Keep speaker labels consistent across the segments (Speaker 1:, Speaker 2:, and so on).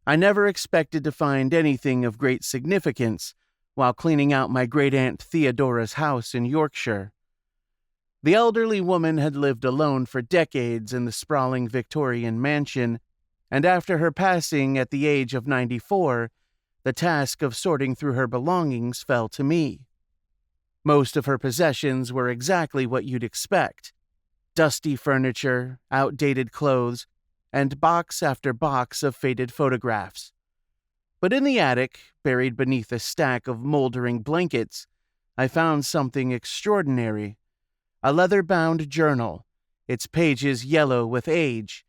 Speaker 1: I never expected to find anything of great significance while cleaning out my great-aunt Theodora's house in Yorkshire. The elderly woman had lived alone for decades in the sprawling Victorian mansion, and after her passing at the age of 94, the task of sorting through her belongings fell to me. Most of her possessions were exactly what you'd expect: dusty furniture, outdated clothes, and box after box of faded photographs. But in the attic, buried beneath a stack of moldering blankets, I found something extraordinary: a leather-bound journal, its pages yellow with age.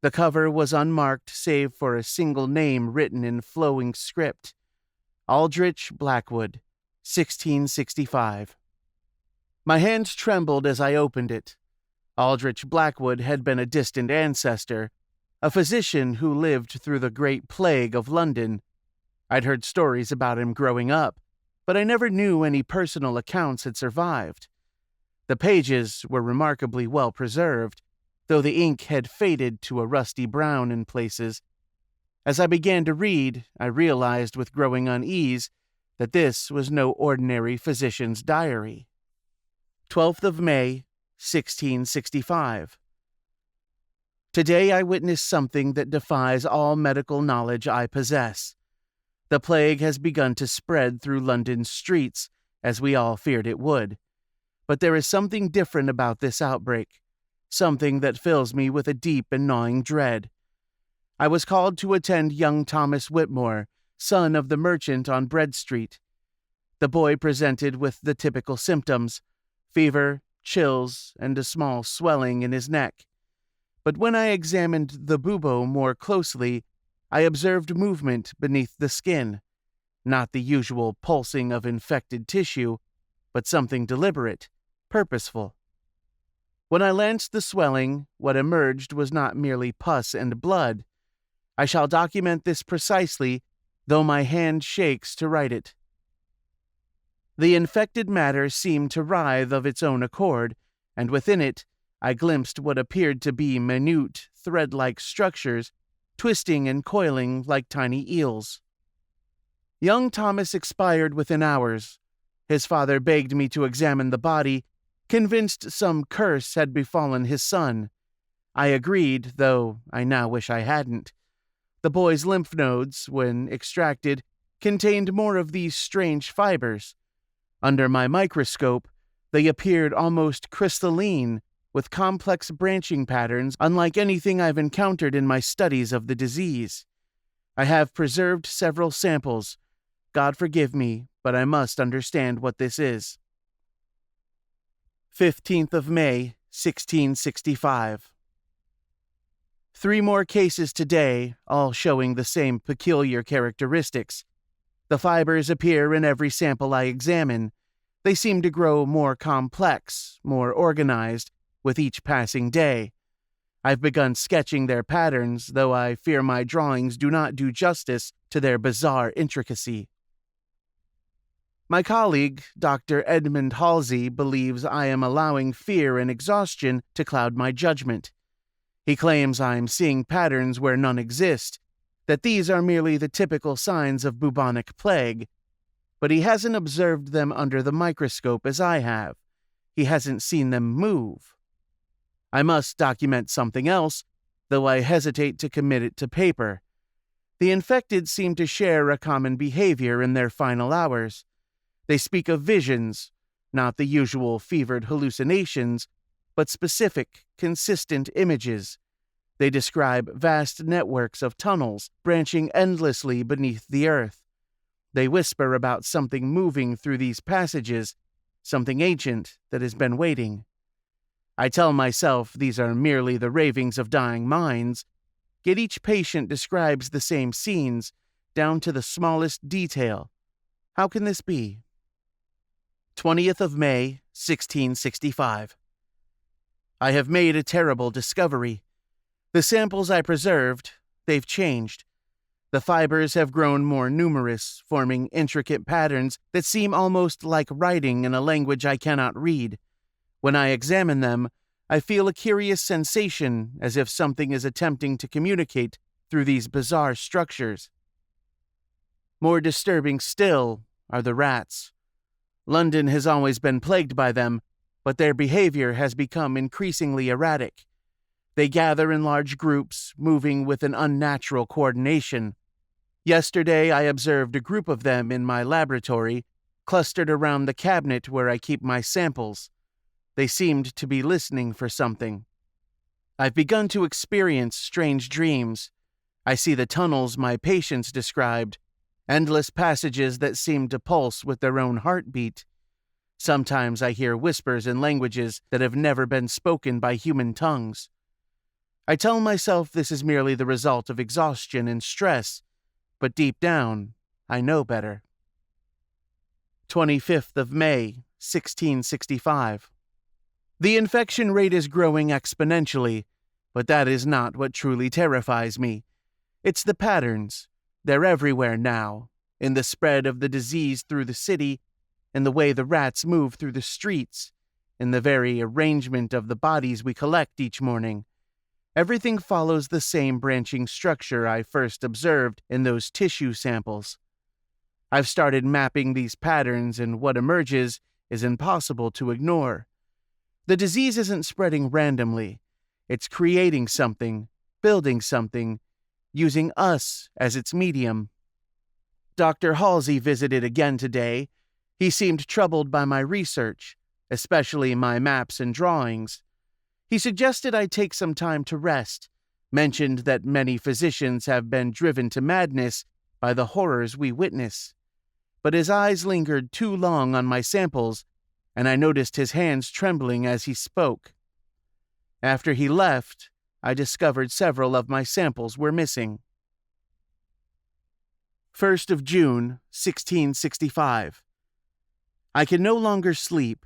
Speaker 1: The cover was unmarked save for a single name written in flowing script: Aldrich Blackwood, 1665. My hands trembled as I opened it. Aldrich Blackwood had been a distant ancestor, a physician who lived through the Great Plague of London. I'd heard stories about him growing up, but I never knew any personal accounts had survived. The pages were remarkably well preserved, though the ink had faded to a rusty brown in places. As I began to read, I realized with growing unease that this was no ordinary physician's diary. 12th of May, 1665. Today I witnessed something that defies all medical knowledge I possess. The plague has begun to spread through London's streets, as we all feared it would. But there is something different about this outbreak, something that fills me with a deep and gnawing dread. I was called to attend young Thomas Whitmore, son of the merchant on Bread Street. The boy presented with the typical symptoms: fever, chills, and a small swelling in his neck. But when I examined the bubo more closely, I observed movement beneath the skin, not the usual pulsing of infected tissue, but something deliberate, purposeful. When I lanced the swelling, what emerged was not merely pus and blood. I shall document this precisely, though my hand shakes to write it. The infected matter seemed to writhe of its own accord, and within it I glimpsed what appeared to be minute, thread-like structures, twisting and coiling like tiny eels. Young Thomas expired within hours. His father begged me to examine the body, convinced some curse had befallen his son. I agreed, though I now wish I hadn't. The boy's lymph nodes, when extracted, contained more of these strange fibers. Under my microscope, they appeared almost crystalline, with complex branching patterns unlike anything I've encountered in my studies of the disease. I have preserved several samples. God forgive me, but I must understand what this is. 15th of May, 1665. 3 more cases today, all showing the same peculiar characteristics. The fibers appear in every sample I examine. They seem to grow more complex, more organized, with each passing day. I've begun sketching their patterns, though I fear my drawings do not do justice to their bizarre intricacy. My colleague, Dr. Edmund Halsey, believes I am allowing fear and exhaustion to cloud my judgment. He claims I'm seeing patterns where none exist, that these are merely the typical signs of bubonic plague, but he hasn't observed them under the microscope as I have. He hasn't seen them move. I must document something else, though I hesitate to commit it to paper. The infected seem to share a common behavior in their final hours. They speak of visions, not the usual fevered hallucinations, but specific, consistent images. They describe vast networks of tunnels branching endlessly beneath the earth. They whisper about something moving through these passages, something ancient that has been waiting. I tell myself these are merely the ravings of dying minds, yet each patient describes the same scenes, down to the smallest detail. How can this be? 20th of May, 1665. I have made a terrible discovery. The samples I preserved, they've changed. The fibers have grown more numerous, forming intricate patterns that seem almost like writing in a language I cannot read. When I examine them, I feel a curious sensation as if something is attempting to communicate through these bizarre structures. More disturbing still are the rats. London has always been plagued by them, but their behavior has become increasingly erratic. They gather in large groups, moving with an unnatural coordination. Yesterday, I observed a group of them in my laboratory, clustered around the cabinet where I keep my samples. They seemed to be listening for something. I've begun to experience strange dreams. I see the tunnels my patients described, endless passages that seem to pulse with their own heartbeat. Sometimes I hear whispers in languages that have never been spoken by human tongues. I tell myself this is merely the result of exhaustion and stress, but deep down, I know better. 25th of May, 1665. The infection rate is growing exponentially, but that is not what truly terrifies me. It's the patterns. They're everywhere now, in the spread of the disease through the city, in the way the rats move through the streets, in the very arrangement of the bodies we collect each morning. Everything follows the same branching structure I first observed in those tissue samples. I've started mapping these patterns, and what emerges is impossible to ignore. The disease isn't spreading randomly. It's creating something, building something, using us as its medium. Dr. Halsey visited again today. He seemed troubled by my research, especially my maps and drawings. He suggested I take some time to rest, mentioned that many physicians have been driven to madness by the horrors we witness. But his eyes lingered too long on my samples, and I noticed his hands trembling as he spoke. After he left, I discovered several of my samples were missing. 1st of June, 1665. I can no longer sleep.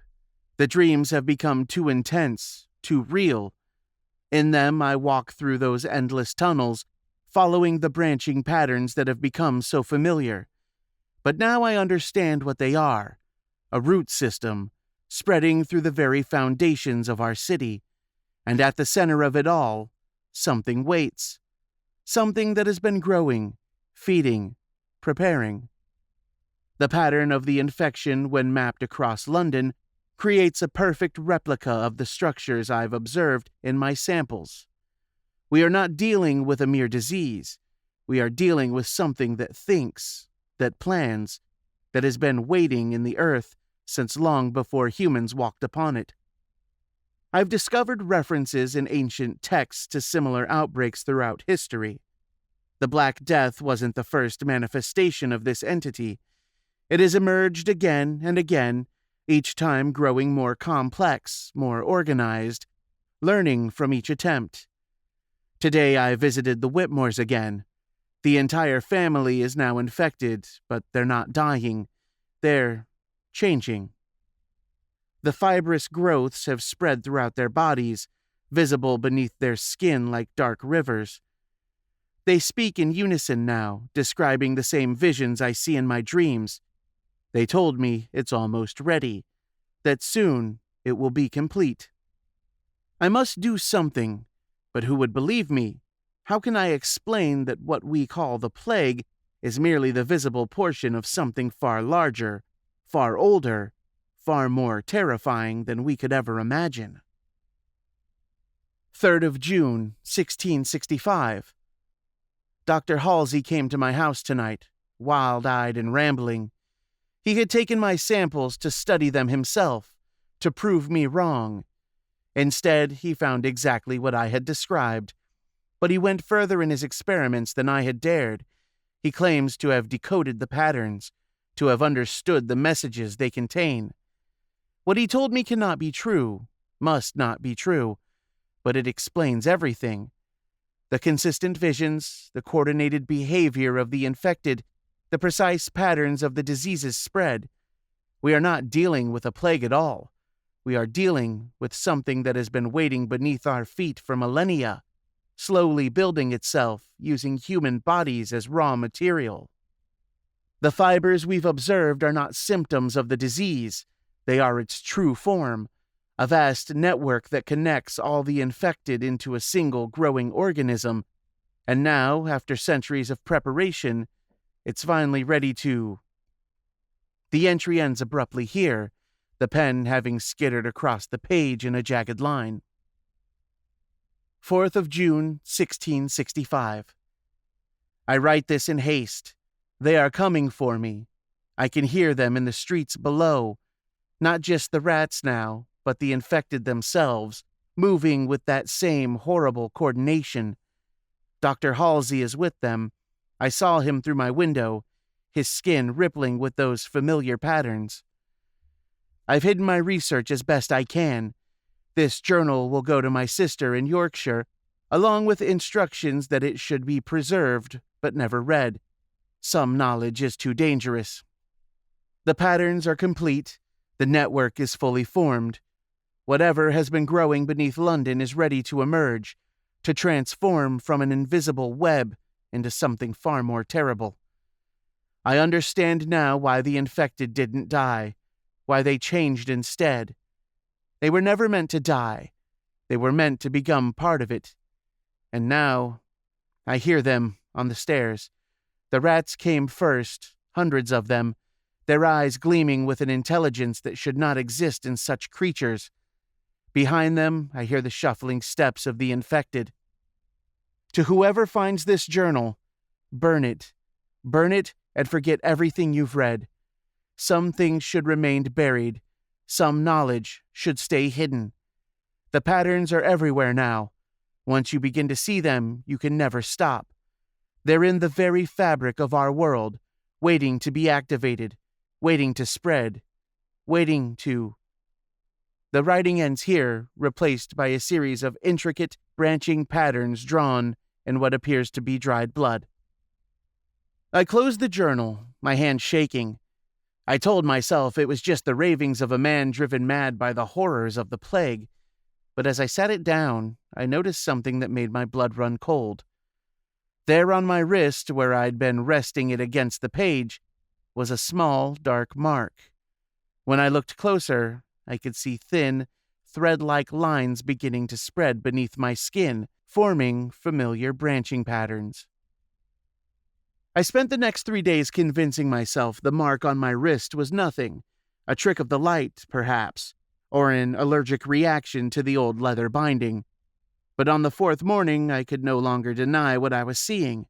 Speaker 1: The dreams have become too intense, too real. In them, I walk through those endless tunnels, following the branching patterns that have become so familiar. But now I understand what they are: a root system, spreading through the very foundations of our city. And at the center of it all, something waits. Something that has been growing, feeding, preparing. The pattern of the infection, when mapped across London, creates a perfect replica of the structures I've observed in my samples. We are not dealing with a mere disease. We are dealing with something that thinks, that plans, that has been waiting in the earth since long before humans walked upon it. I've discovered references in ancient texts to similar outbreaks throughout history. The Black Death wasn't the first manifestation of this entity. It has emerged again and again, each time growing more complex, more organized, learning from each attempt. Today I visited the Whitmores again. The entire family is now infected, but they're not dying. They're changing. The fibrous growths have spread throughout their bodies, visible beneath their skin like dark rivers. They speak in unison now, describing the same visions I see in my dreams. They told me it's almost ready, that soon it will be complete. I must do something, but who would believe me? How can I explain that what we call the plague is merely the visible portion of something far larger, far older, far more terrifying than we could ever imagine? 3rd of June, 1665. Dr. Halsey came to my house tonight, wild-eyed and rambling. He had taken my samples to study them himself, to prove me wrong. Instead, he found exactly what I had described. But he went further in his experiments than I had dared. He claims to have decoded the patterns, to have understood the messages they contain. What he told me cannot be true, must not be true, but it explains everything. The consistent visions, the coordinated behavior of the infected, the precise patterns of the disease's spread. We are not dealing with a plague at all. We are dealing with something that has been waiting beneath our feet for millennia, slowly building itself using human bodies as raw material. The fibers we've observed are not symptoms of the disease. They are its true form, a vast network that connects all the infected into a single growing organism, And now, after centuries of preparation, it's finally ready to... The entry ends abruptly here, the pen having skittered across the page in a jagged line. 4th of June, 1665. I write this in haste. They are coming for me. I can hear them in the streets below. Not just the rats now, but the infected themselves, moving with that same horrible coordination. Dr. Halsey is with them. I saw him through my window, his skin rippling with those familiar patterns. I've hidden my research as best I can. This journal will go to my sister in Yorkshire, along with instructions that it should be preserved but never read. Some knowledge is too dangerous. The patterns are complete. The network is fully formed. Whatever has been growing beneath London is ready to emerge, to transform from an invisible web into something far more terrible. I understand now why the infected didn't die, why they changed instead. They were never meant to die. They were meant to become part of it. And now, I hear them on the stairs. The rats came first, hundreds of them, their eyes gleaming with an intelligence that should not exist in such creatures. Behind them, I hear the shuffling steps of the infected. To whoever finds this journal, burn it. Burn it and forget everything you've read. Some things should remain buried. Some knowledge should stay hidden. The patterns are everywhere now. Once you begin to see them, you can never stop. They're in the very fabric of our world, waiting to be activated, waiting to spread, waiting to... The writing ends here, replaced by a series of intricate, branching patterns drawn in what appears to be dried blood. I closed the journal, my hand shaking. I told myself it was just the ravings of a man driven mad by the horrors of the plague, but as I sat it down, I noticed something that made my blood run cold. There on my wrist, where I'd been resting it against the page, was a small, dark mark. When I looked closer, I could see thin, thread-like lines beginning to spread beneath my skin, forming familiar branching patterns. I spent the next 3 days convincing myself the mark on my wrist was nothing, a trick of the light, perhaps, or an allergic reaction to the old leather binding. But on the 4th morning, I could no longer deny what I was seeing.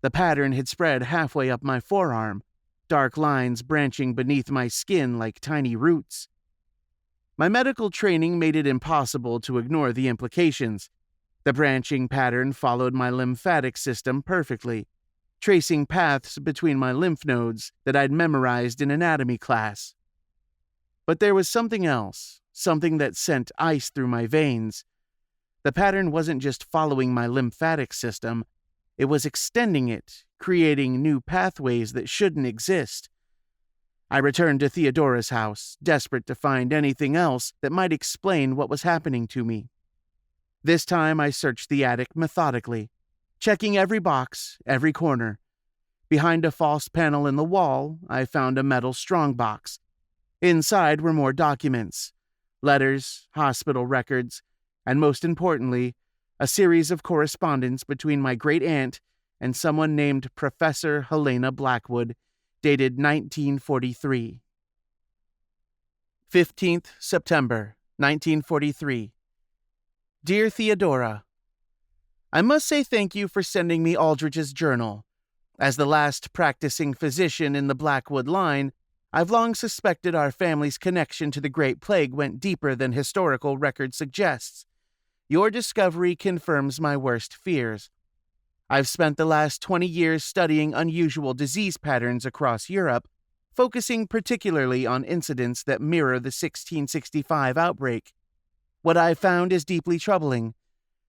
Speaker 1: The pattern had spread halfway up my forearm, dark lines branching beneath my skin like tiny roots. My medical training made it impossible to ignore the implications. The branching pattern followed my lymphatic system perfectly, tracing paths between my lymph nodes that I'd memorized in anatomy class. But there was something else, something that sent ice through my veins. The pattern wasn't just following my lymphatic system, it was extending it, creating new pathways that shouldn't exist. I returned to Theodora's house, desperate to find anything else that might explain what was happening to me. This time I searched the attic methodically, checking every box, every corner. Behind a false panel in the wall, I found a metal strongbox. Inside were more documents, letters, hospital records, and most importantly, a series of correspondence between my great-aunt and someone named Professor Helena Blackwood, dated 1943. 15th September, 1943. Dear Theodora, I must say thank you for sending me Aldrich's journal. As the last practicing physician in the Blackwood line, I've long suspected our family's connection to the Great Plague went deeper than historical record suggests. Your discovery confirms my worst fears. I've spent the last 20 years studying unusual disease patterns across Europe, focusing particularly on incidents that mirror the 1665 outbreak. What I've found is deeply troubling.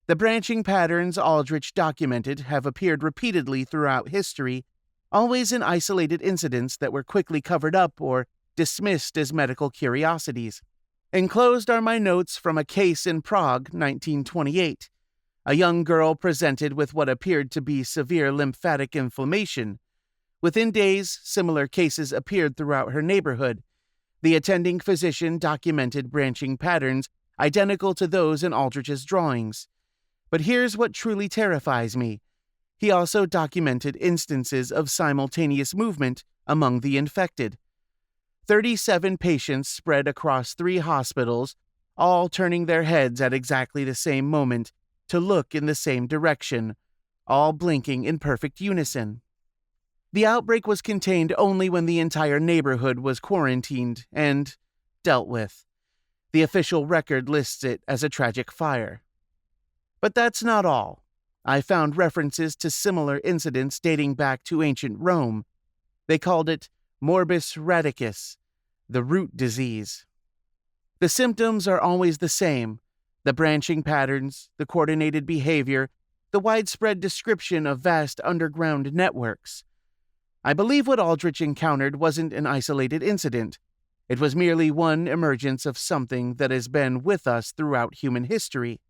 Speaker 1: The branching patterns Aldrich documented have appeared repeatedly throughout history, always in isolated incidents that were quickly covered up or dismissed as medical curiosities. Enclosed are my notes from a case in Prague, 1928. A young girl presented with what appeared to be severe lymphatic inflammation. Within days, similar cases appeared throughout her neighborhood. The attending physician documented branching patterns identical to those in Aldrich's drawings. But here's what truly terrifies me. He also documented instances of simultaneous movement among the infected. 37 patients spread across 3 hospitals, all turning their heads at exactly the same moment to look in the same direction, all blinking in perfect unison. The outbreak was contained only when the entire neighborhood was quarantined and dealt with. The official record lists it as a tragic fire. But that's not all. I found references to similar incidents dating back to ancient Rome. They called it morbus radicus, the root disease. The symptoms are always the same: the branching patterns, the coordinated behavior, the widespread description of vast underground networks. I believe what Aldrich encountered wasn't an isolated incident. It was merely one emergence of something that has been with us throughout human history,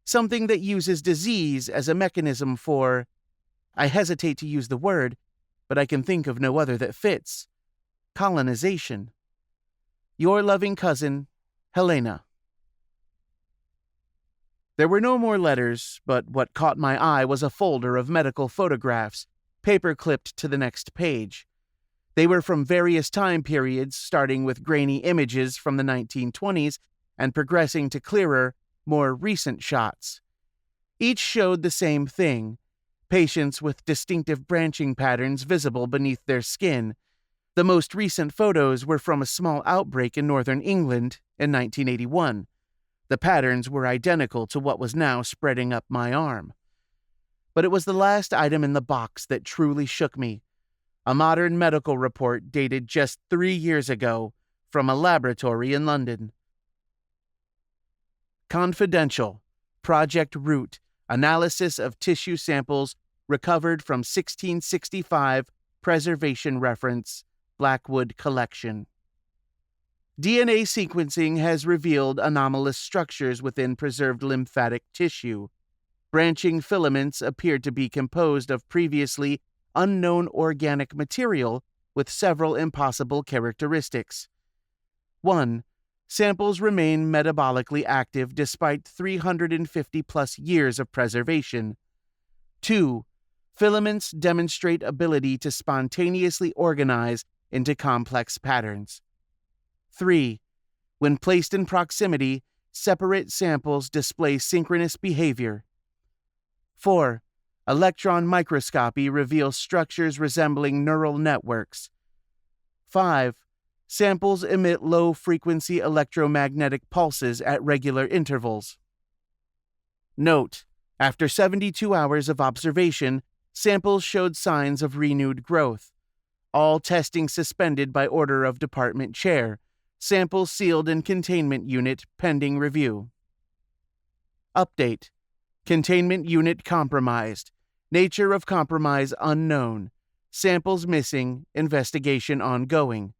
Speaker 1: something that uses disease as a mechanism for, I hesitate to use the word, but I can think of no other that fits, colonization. Your loving cousin, Helena. There were no more letters, but what caught my eye was a folder of medical photographs, paper-clipped to the next page. They were from various time periods, starting with grainy images from the 1920s and progressing to clearer, more recent shots. Each showed the same thing: patients with distinctive branching patterns visible beneath their skin. The most recent photos were from a small outbreak in northern England in 1981. The patterns were identical to what was now spreading up my arm. But it was the last item in the box that truly shook me. A modern medical report dated just 3 years ago from a laboratory in London. Confidential. Project Root. Analysis of tissue samples recovered from 1665 preservation reference, Blackwood Collection. DNA sequencing has revealed anomalous structures within preserved lymphatic tissue. Branching filaments appear to be composed of previously unknown organic material with several impossible characteristics. 1. Samples remain metabolically active despite 350-plus years of preservation. 2. Filaments demonstrate ability to spontaneously organize into complex patterns. 3. When placed in proximity, separate samples display synchronous behavior. 4. Electron microscopy reveals structures resembling neural networks. 5. Samples emit low-frequency electromagnetic pulses at regular intervals. Note: after 72 hours of observation, samples showed signs of renewed growth. All testing suspended by order of department chair. Samples sealed in containment unit pending review. Update: containment unit compromised. Nature of compromise unknown. Samples missing. Investigation ongoing.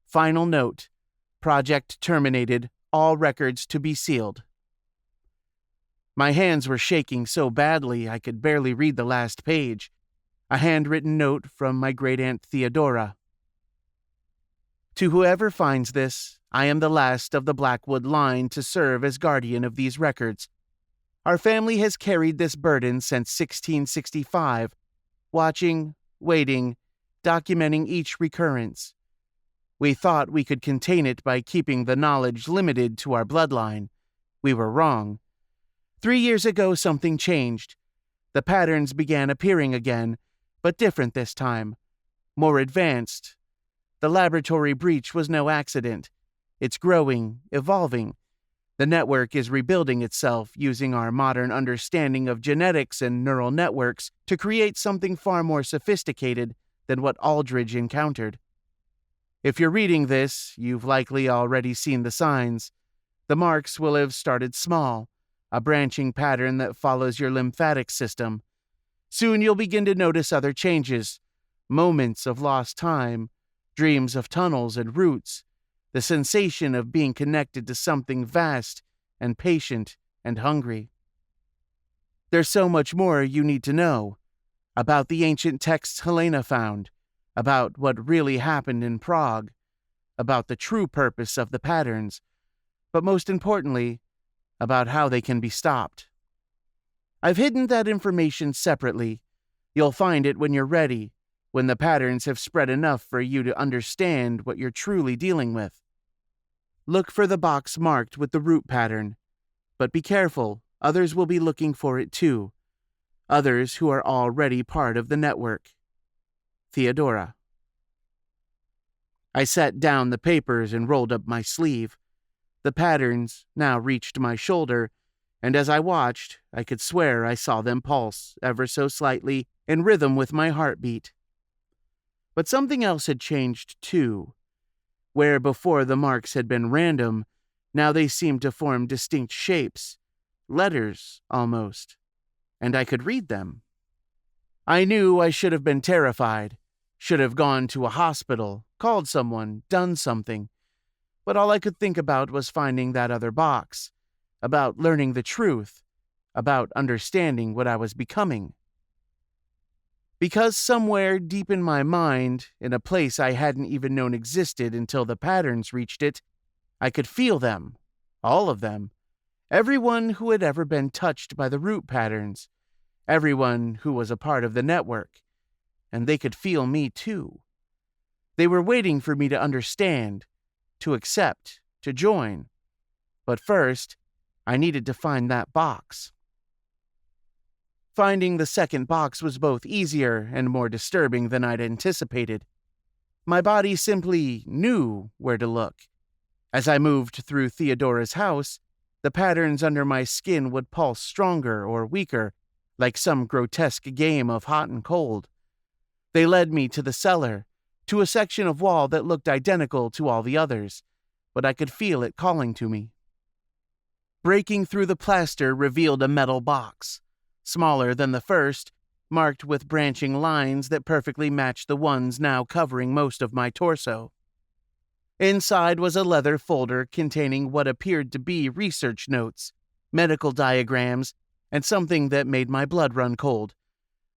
Speaker 1: Final note: project terminated. All records to be sealed. My hands were shaking so badly I could barely read the last page. A handwritten note from my great-aunt Theodora. To whoever finds this, I am the last of the Blackwood line to serve as guardian of these records. Our family has carried this burden since 1665, watching, waiting, documenting each recurrence. We thought we could contain it by keeping the knowledge limited to our bloodline. We were wrong. 3 years ago, something changed. The patterns began appearing again, but different this time, more advanced. The laboratory breach was no accident. It's growing, evolving. The network is rebuilding itself using our modern understanding of genetics and neural networks to create something far more sophisticated than what Aldrich encountered. If you're reading this, you've likely already seen the signs. The marks will have started small, a branching pattern that follows your lymphatic system. Soon you'll begin to notice other changes, moments of lost time, dreams of tunnels and roots, the sensation of being connected to something vast and patient and hungry. There's so much more you need to know about the ancient texts Helena found, about what really happened in Prague, about the true purpose of the patterns, but most importantly, about how they can be stopped. I've hidden that information separately, You'll find it when you're ready, when the patterns have spread enough for you to understand what you're truly dealing with. Look for the box marked with the root pattern, but be careful, others will be looking for it too. Others who are already part of the network. Theodora. I set down the papers and rolled up my sleeve. The patterns now reached my shoulder, and as I watched, I could swear I saw them pulse, ever so slightly, in rhythm with my heartbeat. But something else had changed too. Where before the marks had been random, now they seemed to form distinct shapes, letters almost, and I could read them. I knew I should have been terrified, should have gone to a hospital, called someone, done something, but all I could think about was finding that other box, about learning the truth, about understanding what I was becoming. Because somewhere deep in my mind, in a place I hadn't even known existed until the patterns reached it, I could feel them, all of them, everyone who had ever been touched by the root patterns, everyone who was a part of the network, and they could feel me too. They were waiting for me to understand, to accept, to join. But first, I needed to find that box. Finding the second box was both easier and more disturbing than I'd anticipated. My body simply knew where to look. As I moved through Theodora's house, the patterns under my skin would pulse stronger or weaker, like some grotesque game of hot and cold. They led me to the cellar, to a section of wall that looked identical to all the others, but I could feel it calling to me. Breaking through the plaster revealed a metal box, smaller than the first, marked with branching lines that perfectly matched the ones now covering most of my torso. Inside was a leather folder containing what appeared to be research notes, medical diagrams, and something that made my blood run cold.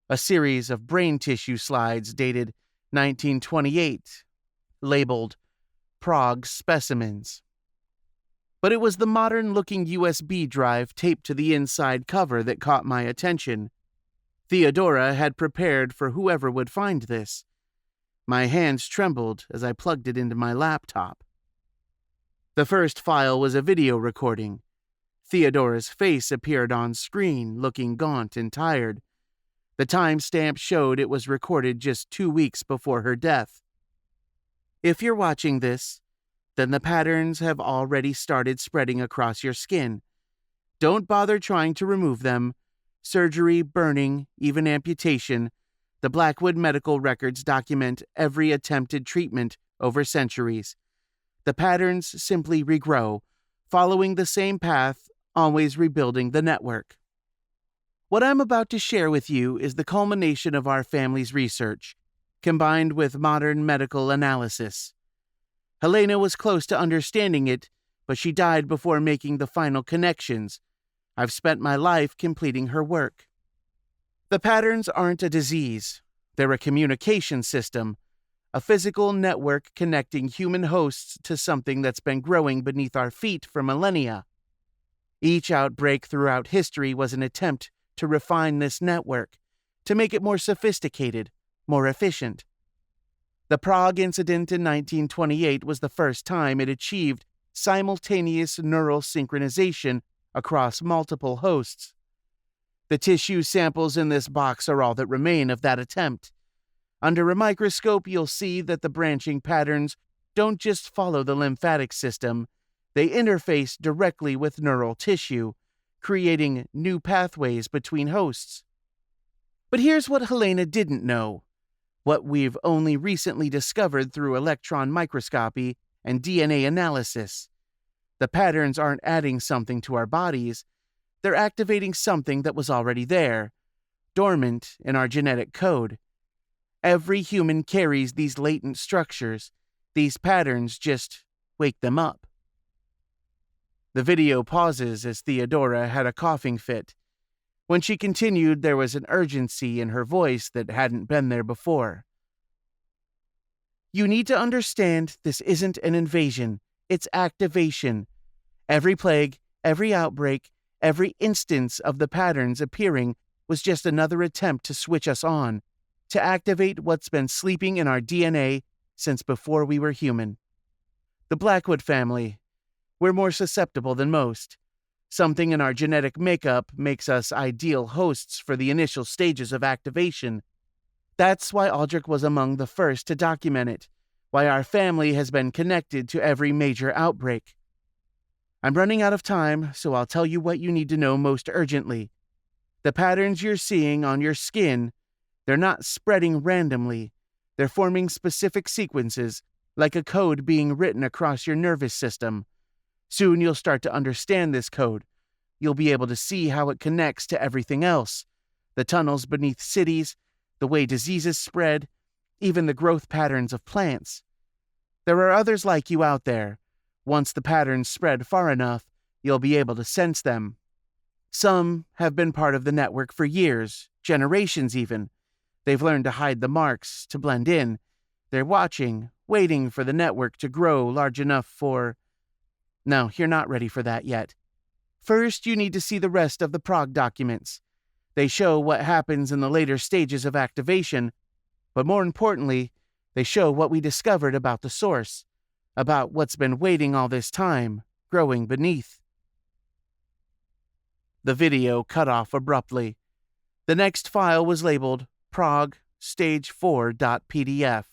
Speaker 1: A series of brain tissue slides dated 1928, labeled Prague Specimens. But it was the modern-looking USB drive taped to the inside cover that caught my attention. Theodora had prepared for whoever would find this. My hands trembled as I plugged it into my laptop. The first file was a video recording. Theodora's face appeared on screen, looking gaunt and tired. The timestamp showed it was recorded just 2 weeks before her death. If you're watching this, then the patterns have already started spreading across your skin. Don't bother trying to remove them. Surgery, burning, even amputation. The Blackwood medical records document every attempted treatment over centuries. The patterns simply regrow, following the same path, always rebuilding the network. What I'm about to share with you is the culmination of our family's research, combined with modern medical analysis. Helena was close to understanding it, but she died before making the final connections. I've spent my life completing her work. The patterns aren't a disease. They're a communication system, a physical network connecting human hosts to something that's been growing beneath our feet for millennia. Each outbreak throughout history was an attempt to refine this network, to make it more sophisticated, more efficient. The Prague incident in 1928 was the first time it achieved simultaneous neural synchronization across multiple hosts. The tissue samples in this box are all that remain of that attempt. Under a microscope, you'll see that the branching patterns don't just follow the lymphatic system, they interface directly with neural tissue, creating new pathways between hosts. But here's what Helena didn't know, what we've only recently discovered through electron microscopy and DNA analysis. The patterns aren't adding something to our bodies, they're activating something that was already there, dormant in our genetic code. Every human carries these latent structures. These patterns just wake them up. The video pauses as Theodora had a coughing fit. When she continued, there was an urgency in her voice that hadn't been there before. You need to understand this isn't an invasion, it's activation. Every plague, every outbreak, every instance of the patterns appearing was just another attempt to switch us on, to activate what's been sleeping in our DNA since before we were human. The Blackwood family, we're more susceptible than most. Something in our genetic makeup makes us ideal hosts for the initial stages of activation. That's why Aldrich was among the first to document it, why our family has been connected to every major outbreak. I'm running out of time, so I'll tell you what you need to know most urgently. The patterns you're seeing on your skin, they're not spreading randomly. They're forming specific sequences, like a code being written across your nervous system. Soon you'll start to understand this code. You'll be able to see how it connects to everything else. The tunnels beneath cities, the way diseases spread, even the growth patterns of plants. There are others like you out there. Once the patterns spread far enough, you'll be able to sense them. Some have been part of the network for years, generations even. They've learned to hide the marks, to blend in. They're watching, waiting for the network to grow large enough for... No, you're not ready for that yet. First, you need to see the rest of the Prague documents. They show what happens in the later stages of activation, but more importantly, they show what we discovered about the source, about what's been waiting all this time, growing beneath. The video cut off abruptly. The next file was labeled Prague Stage 4.pdf.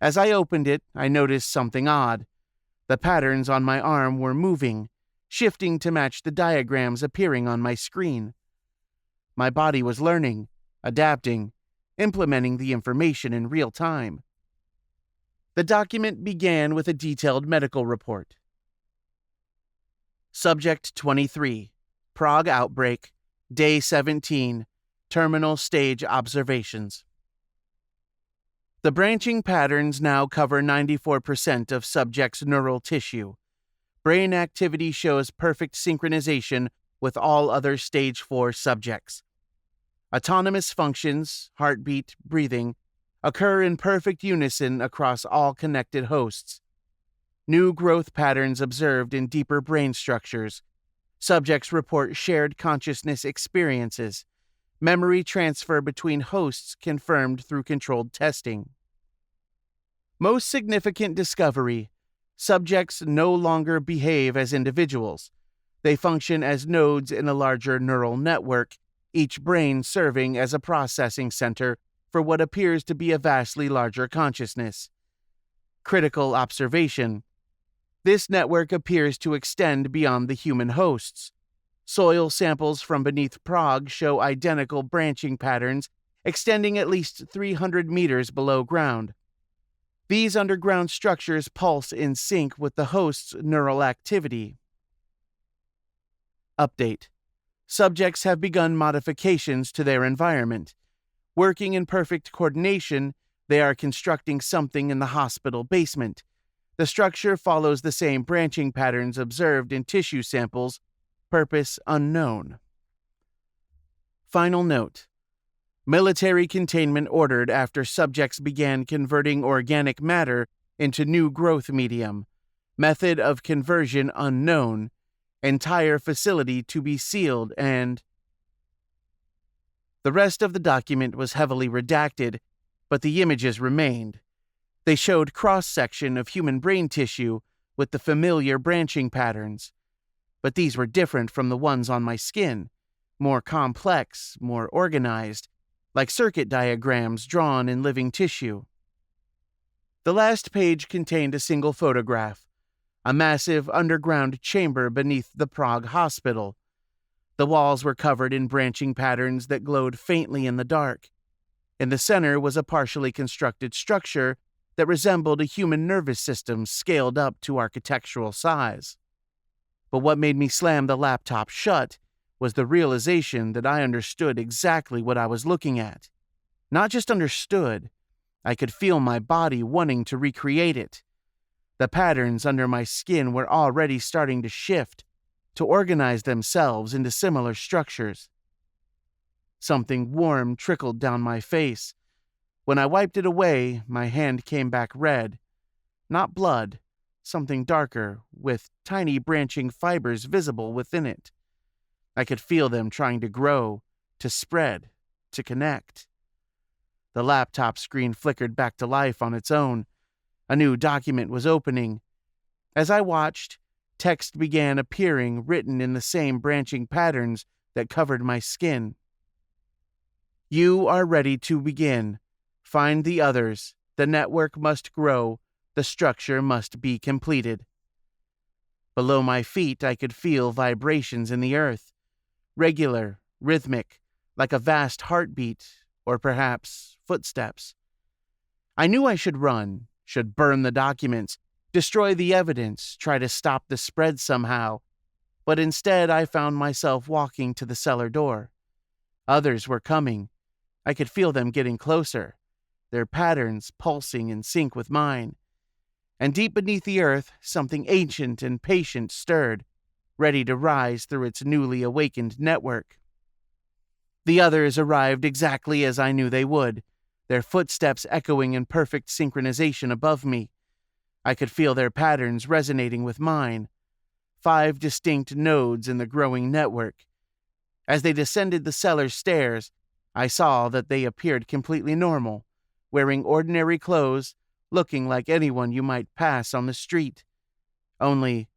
Speaker 1: As I opened it, I noticed something odd. The patterns on my arm were moving, shifting to match the diagrams appearing on my screen. My body was learning, adapting, implementing the information in real time. The document began with a detailed medical report. Subject 23, Prague outbreak, Day 17, terminal stage observations. The branching patterns now cover 94% of subject's neural tissue. Brain activity shows perfect synchronization with all other stage 4 subjects. Autonomous functions, heartbeat, breathing, occur in perfect unison across all connected hosts. New growth patterns observed in deeper brain structures. Subjects report shared consciousness experiences. Memory transfer between hosts confirmed through controlled testing. Most significant discovery: subjects no longer behave as individuals. They function as nodes in a larger neural network, each brain serving as a processing center for what appears to be a vastly larger consciousness. Critical observation: this network appears to extend beyond the human hosts. Soil samples from beneath Prague show identical branching patterns extending at least 300 meters below ground. These underground structures pulse in sync with the host's neural activity. Update: subjects have begun modifications to their environment. Working in perfect coordination, they are constructing something in the hospital basement. The structure follows the same branching patterns observed in tissue samples, purpose unknown. Final note: military containment ordered after subjects began converting organic matter into new growth medium. Method of conversion unknown. Entire facility to be sealed and... The rest of the document was heavily redacted, but the images remained. They showed cross-section of human brain tissue with the familiar branching patterns. But these were different from the ones on my skin, more complex, more organized, like circuit diagrams drawn in living tissue. The last page contained a single photograph, a massive underground chamber beneath the Prague hospital. The walls were covered in branching patterns that glowed faintly in the dark. In the center was a partially constructed structure that resembled a human nervous system scaled up to architectural size. But what made me slam the laptop shut was the realization that I understood exactly what I was looking at. Not just understood, I could feel my body wanting to recreate it. The patterns under my skin were already starting to shift, to organize themselves into similar structures. Something warm trickled down my face. When I wiped it away, my hand came back red. Not blood, something darker, with tiny branching fibers visible within it. I could feel them trying to grow, to spread, to connect. The laptop screen flickered back to life on its own. A new document was opening. As I watched, text began appearing written in the same branching patterns that covered my skin. You are ready to begin. Find the others. The network must grow. The structure must be completed. Below my feet, I could feel vibrations in the earth, regular, rhythmic, like a vast heartbeat, or perhaps footsteps. I knew I should run, should burn the documents, destroy the evidence, try to stop the spread somehow, but instead I found myself walking to the cellar door. Others were coming. I could feel them getting closer, their patterns pulsing in sync with mine. And deep beneath the earth, something ancient and patient stirred, ready to rise through its newly awakened network. The others arrived exactly as I knew they would, their footsteps echoing in perfect synchronization above me. I could feel their patterns resonating with mine. 5 distinct nodes in the growing network. As they descended the cellar stairs, I saw that they appeared completely normal, wearing ordinary clothes, looking like anyone you might pass on the street. Only,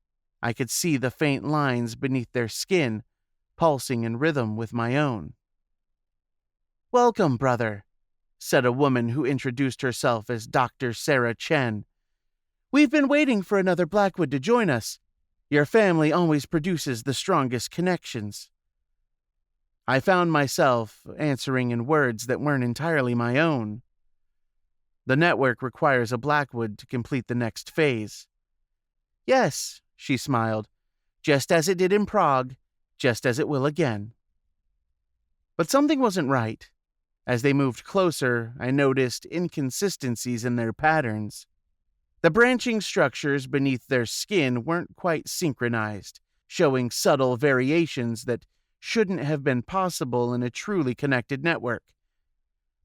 Speaker 1: I could see the faint lines beneath their skin, pulsing in rhythm with my own. "Welcome, brother," said a woman who introduced herself as Dr. Sarah Chen. "We've been waiting for another Blackwood to join us. Your family always produces the strongest connections." I found myself answering in words that weren't entirely my own. "The network requires a Blackwood to complete the next phase." "Yes," she smiled, "just as it did in Prague, just as it will again." But something wasn't right. As they moved closer, I noticed inconsistencies in their patterns. The branching structures beneath their skin weren't quite synchronized, showing subtle variations that shouldn't have been possible in a truly connected network.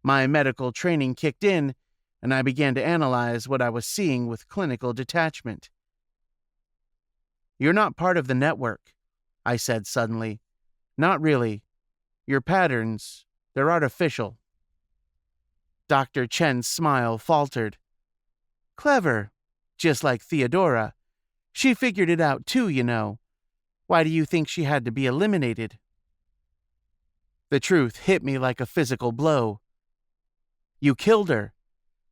Speaker 1: My medical training kicked in, and I began to analyze what I was seeing with clinical detachment. "You're not part of the network," I said suddenly. "Not really. Your patterns, they're artificial." Dr. Chen's smile faltered. "Clever. Just like Theodora. She figured it out too, you know. Why do you think she had to be eliminated?" The truth hit me like a physical blow. "You killed her.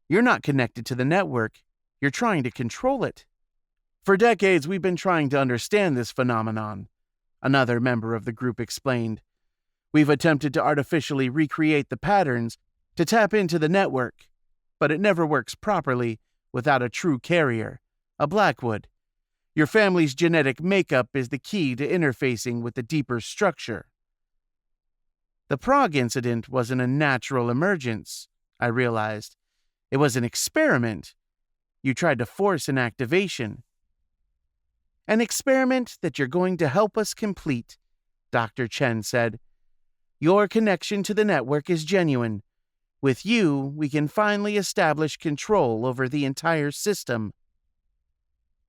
Speaker 1: You're not connected to the network. You're trying to control it." "For decades, we've been trying to understand this phenomenon," another member of the group explained. "We've attempted to artificially recreate the patterns to tap into the network, but it never works properly without a true carrier, a Blackwood. Your family's genetic makeup is the key to interfacing with the deeper structure." The Prague incident wasn't a natural emergence, I realized. It was an experiment. You tried to force an activation. "An experiment that you're going to help us complete," Dr. Chen said. "Your connection to the network is genuine. With you, we can finally establish control over the entire system."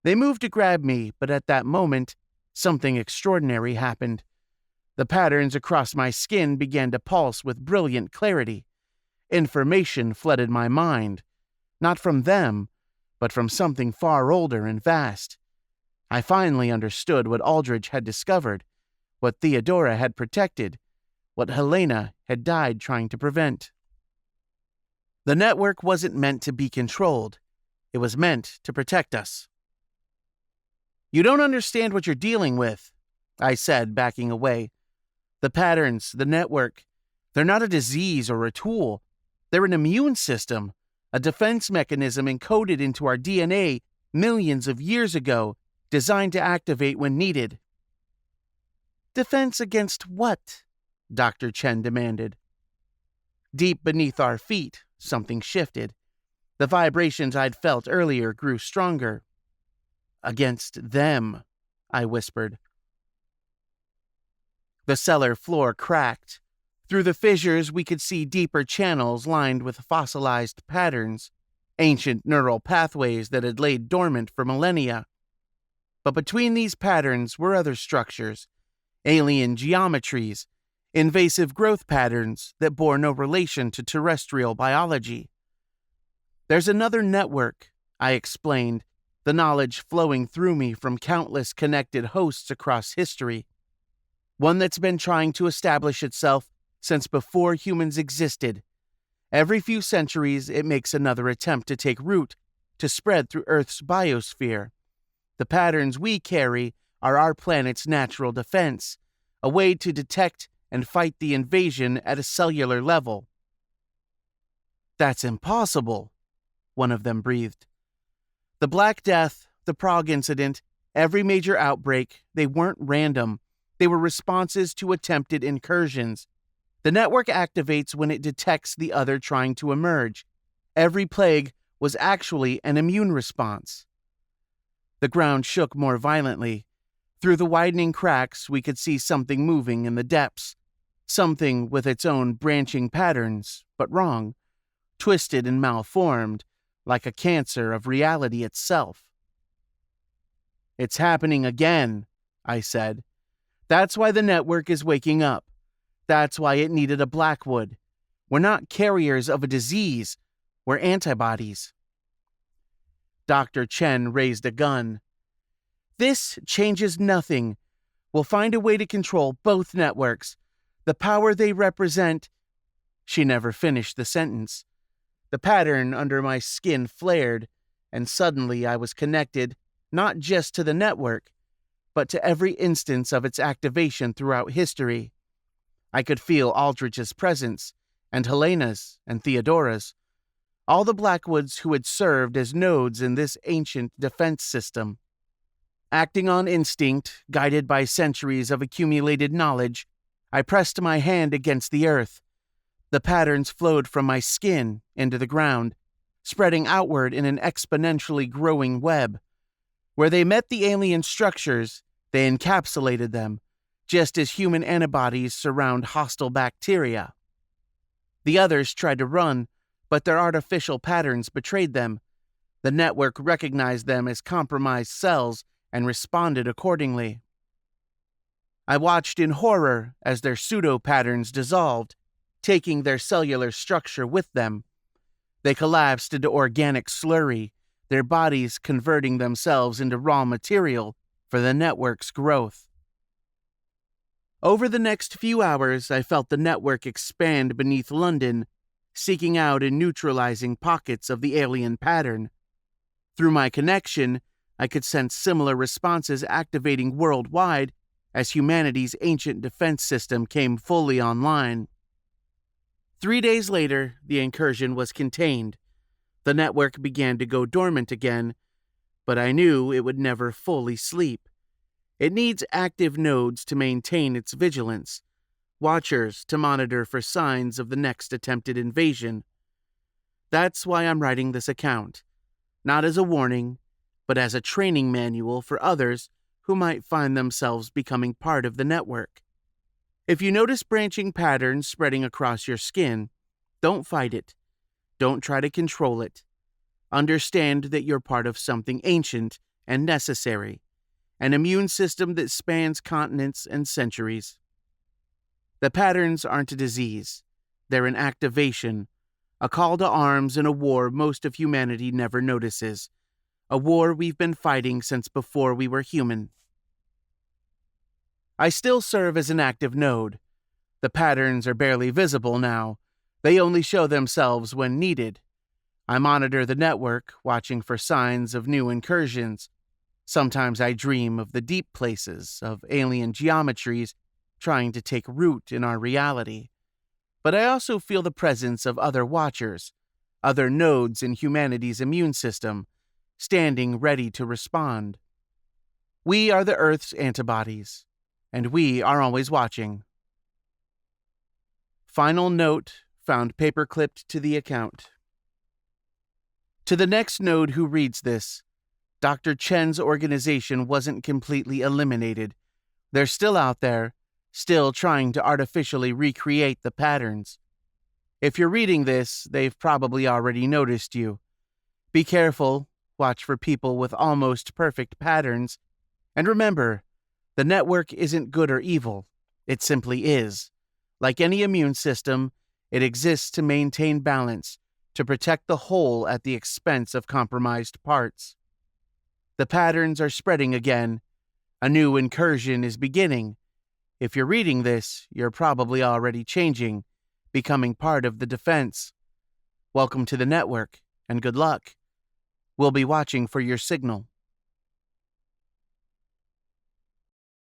Speaker 1: They moved to grab me, but at that moment, something extraordinary happened. The patterns across my skin began to pulse with brilliant clarity. Information flooded my mind, not from them, but from something far older and vast. I finally understood what Aldrich had discovered, what Theodora had protected, what Helena had died trying to prevent. The network wasn't meant to be controlled. It was meant to protect us. "You don't understand what you're dealing with," I said, backing away. "The patterns, the network, they're not a disease or a tool. They're an immune system, a defense mechanism encoded into our DNA millions of years ago, designed to activate when needed." "Defense against what?" Dr. Chen demanded. Deep beneath our feet, something shifted. The vibrations I'd felt earlier grew stronger. "Against them," I whispered. The cellar floor cracked. Through the fissures, we could see deeper channels lined with fossilized patterns, ancient neural pathways that had laid dormant for millennia. But between these patterns were other structures, alien geometries, invasive growth patterns that bore no relation to terrestrial biology. There's another network, I explained, the knowledge flowing through me from countless connected hosts across history. One that's been trying to establish itself since before humans existed. Every few centuries, it makes another attempt to take root, to spread through Earth's biosphere. The patterns we carry are our planet's natural defense, a way to detect and fight the invasion at a cellular level. That's impossible, one of them breathed. The Black Death, the Prague incident, every major outbreak, they weren't random. They were responses to attempted incursions. The network activates when it detects the other trying to emerge. Every plague was actually an immune response. The ground shook more violently. Through the widening cracks, we could see something moving in the depths. Something with its own branching patterns, but wrong. Twisted and malformed, like a cancer of reality itself. It's happening again, I said. That's why the network is waking up. That's why it needed a Blackwood. We're not carriers of a disease. We're antibodies. Dr. Chen raised a gun. This changes nothing. We'll find a way to control both networks. The power they represent. She never finished the sentence. The pattern under my skin flared, and suddenly I was connected not just to the network, but to every instance of its activation throughout history. I could feel Aldrich's presence, and Helena's, and Theodora's, all the Blackwoods who had served as nodes in this ancient defense system. Acting on instinct, guided by centuries of accumulated knowledge, I pressed my hand against the earth. The patterns flowed from my skin into the ground, spreading outward in an exponentially growing web. Where they met the alien structures, they encapsulated them, just as human antibodies surround hostile bacteria. The others tried to run, but their artificial patterns betrayed them. The network recognized them as compromised cells and responded accordingly. I watched in horror as their pseudo-patterns dissolved, taking their cellular structure with them. They collapsed into organic slurry, their bodies converting themselves into raw material for the network's growth. Over the next few hours, I felt the network expand beneath London, seeking out and neutralizing pockets of the alien pattern. Through my connection, I could sense similar responses activating worldwide as humanity's ancient defense system came fully online. 3 days later, the incursion was contained. The network began to go dormant again, but I knew it would never fully sleep. It needs active nodes to maintain its vigilance, watchers to monitor for signs of the next attempted invasion. That's why I'm writing this account, not as a warning, but as a training manual for others who might find themselves becoming part of the network. If you notice branching patterns spreading across your skin, don't fight it. Don't try to control it. Understand that you're part of something ancient and necessary, an immune system that spans continents and centuries. The patterns aren't a disease. They're an activation, a call to arms in a war most of humanity never notices, a war we've been fighting since before we were human. I still serve as an active node. The patterns are barely visible now. They only show themselves when needed. I monitor the network, watching for signs of new incursions. Sometimes I dream of the deep places, of alien geometries trying to take root in our reality. But I also feel the presence of other watchers, other nodes in humanity's immune system, standing ready to respond. We are the Earth's antibodies, and we are always watching. Final note found paperclipped to the account. To the next node who reads this, Dr. Chen's organization wasn't completely eliminated. They're still out there, still trying to artificially recreate the patterns. If you're reading this, they've probably already noticed you. Be careful, watch for people with almost perfect patterns, and remember, the network isn't good or evil, it simply is. Like any immune system, it exists to maintain balance, to protect the whole at the expense of compromised parts. The patterns are spreading again. A new incursion is beginning. If you're reading this, you're probably already changing, becoming part of the defense. Welcome to the network, and good luck. We'll be watching for your signal.